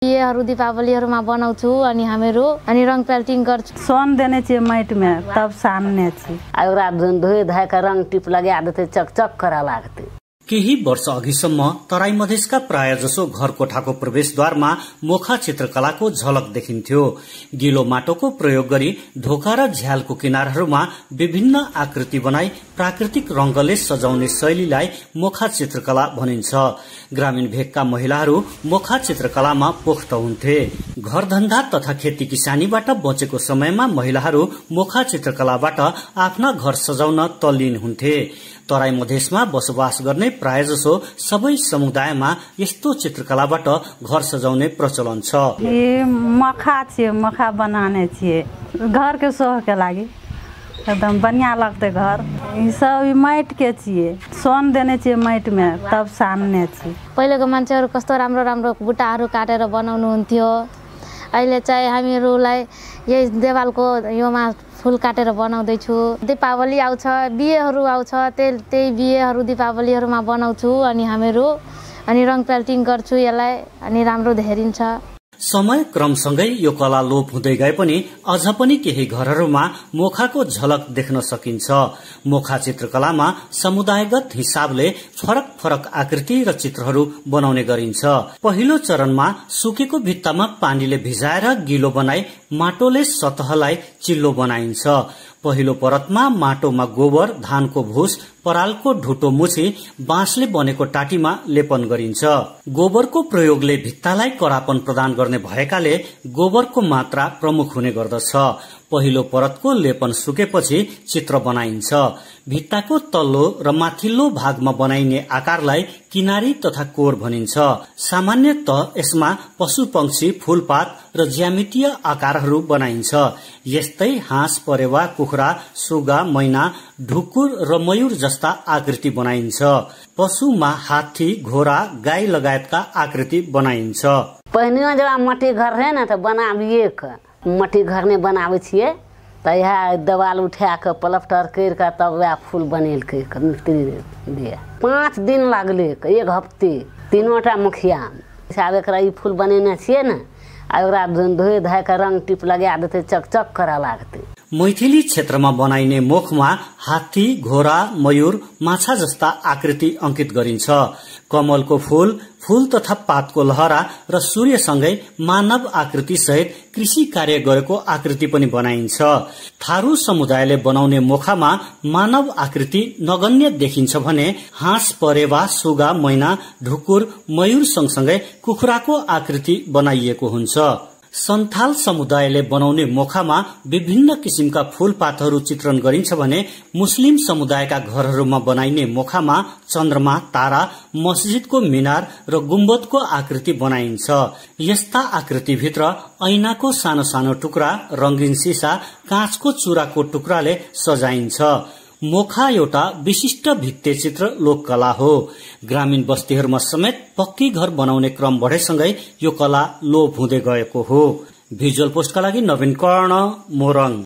बिहेहरु दीपावलीहरुमा बनाउँछु अनि हामीहरु अनि रंग पेल्टिङ गर्छु। सोन देने छियै माइट में तब सानने छी। ओकरा धोइ धाइ के रंग टिप लगा देते चकचक करा लागते। केही वर्ष अघिसम्म तराई मधेसका प्राय जसो घर कोठाको प्रवेशद्वारमा मोखा चित्रकलाको झलक देखिन्थ्यो। गिलो माटोको प्रयोग गरी ढोका र झ्यालको किनारहरूमा विभिन्न आकृति बनाई प्राकृतिक रंगले सजाउने शैलीलाई मोखा चित्रकला भनिन्छ। ग्रामीण भेगका महिलाहरू मोखा चित्रकलामा पोख्त हुन्थे। घरधन्दा तथा खेती किसानीबाट बचेको समयमा महिलाहरू मोखा चित्रकलाबाट आफ्ना घर सजाउन तल्लीन हुन्थे। तराई मधेसमा बसोबास गर्ने प्रायजसो सबै समुदायमा यस्तो चित्रकलाबाट घर सजाउने प्रचलन छ। मखा छियै, मखा बनाने छियै घर के शोभ के लागि, एकदम बढ़िया लगते घर। ई सब माइट के छियै, सोन देने छियै माइट में तब सानने छी। पहिलेको मान्छेहरु कस्तो राम्रो राम्रो बुट्टाहरु काटेर बनाउनु हुन्थ्यो। अहिले चाहिँ हामीहरुलाई यही देवालको योमा फूल काटेर बनाउँदै छु। दीपावली आउँछ, बिहेहरु आउँछ, त्यही बिहेहरु दीपावलीहरुमा बनाउँछु अनि हामीहरु अनि रंग पेल्टिङ गर्छु यसलाई अनि राम्रो देखिन्छ। समय क्रमसँगै यो कला लोप हुँदै गए पनि अझ पनि केही घरहरूमा मोखाको झलक देख्न सकिन्छ। मोखा चित्रकलामा समुदायगत हिसाबले फरक फरक आकृति र चित्रहरू बनाउने गरिन्छ। पहिलो चरणमा सुकेको भित्तामा पानीले भिजाएर गिलो बनाई माटोले सतहलाई चिल्लो बनाइन्छ। पहिलो परतमा माटोमा गोबर, धानको भुस, परालको ढुटो मुछी बाँसले बनेको टाटीमा लेपन गरिन्छ। गोबरको प्रयोगले भित्तालाई कडापन प्रदान गर्ने भएकाले गोबरको मात्रा प्रमुख हुने गर्दछ। पहिलो परतको लेपन सुकेपछि चित्र बनाइन्छ। भित्ताको तल्लो र माथिल्लो भागमा बनाइने आकारलाई किनारी तथा कोर भनिन्छ। सामान्यतः यसमा पशु पंक्षी, फूलपात र ज्यामितीय आकारहरू बनाइन्छ। यस्तै हाँस, परेवा, कुखुरा, सुगा, मैना, ढुकुर र मयूर जस्ता आकृति बनाइन्छ। पशुमा हात्ती, घोड़ा, गाई लगायतका आकृति बनाइन्छ। पहिने जब मट्टी घर रहे न त बनाबिए के मट्टी घर में बनावे छिए त यह दवाल उठा के प्लास्टर कर के तब वह फूल बनेलके मिस्त्री दिए। 5 दिन लागले, 1 हफ्ते, 3टा मुखिया हिसाब एकरा ई फूल बनेने छिए न, ओकरा धोइ धाइ के रंग टिप लगा देते चकचक करा लागते। मैथिली क्षेत्रमा बनाइने मोखमा हात्ती, घोड़ा, मयूर, माछा जस्ता आकृति अंकित गरिन्छ। कमलको फूल, फूल तथा पातको लहरा र सूर्यसँगै मानव आकृति सहित कृषि कार्य गरेको आकृति पनि बनाइन्छ। थारू समुदायले बनाउने मोखामा मानव आकृति नगण्य देखिन्छ भने हाँस, परेवा, सुगा, मैना, ढुकुर, मयूर सँगसँगै कुखुराको आकृति बनाइएको हुन्छ। सन्थाल समुदायले बनाउने मोखामा विभिन्न किसिमका फूलपातहरू चित्रण गरिन्छ भने मुस्लिम समुदायका घरहरूमा बनाइने मोखामा चन्द्रमा, तारा, मस्जिदको मिनार र गुम्बदको आकृति बनाइन्छ। यस्ता आकृतिभित्र ऐनाको सानो सानो टुक्रा, रंगीन सिसा, काँचको चुराको टुक्राले सजाइन्छ। मोखा एउटा विशिष्ट भित्ते चित्र लोककला हो। ग्रामीण बस्तीहरूमा समेत पक्की घर बनाउने क्रम बढेसँगै यो कला लोप हुँदै गएको हो। भिजुअल पोस्टका लागि नवीन कर्ण, मोरङ।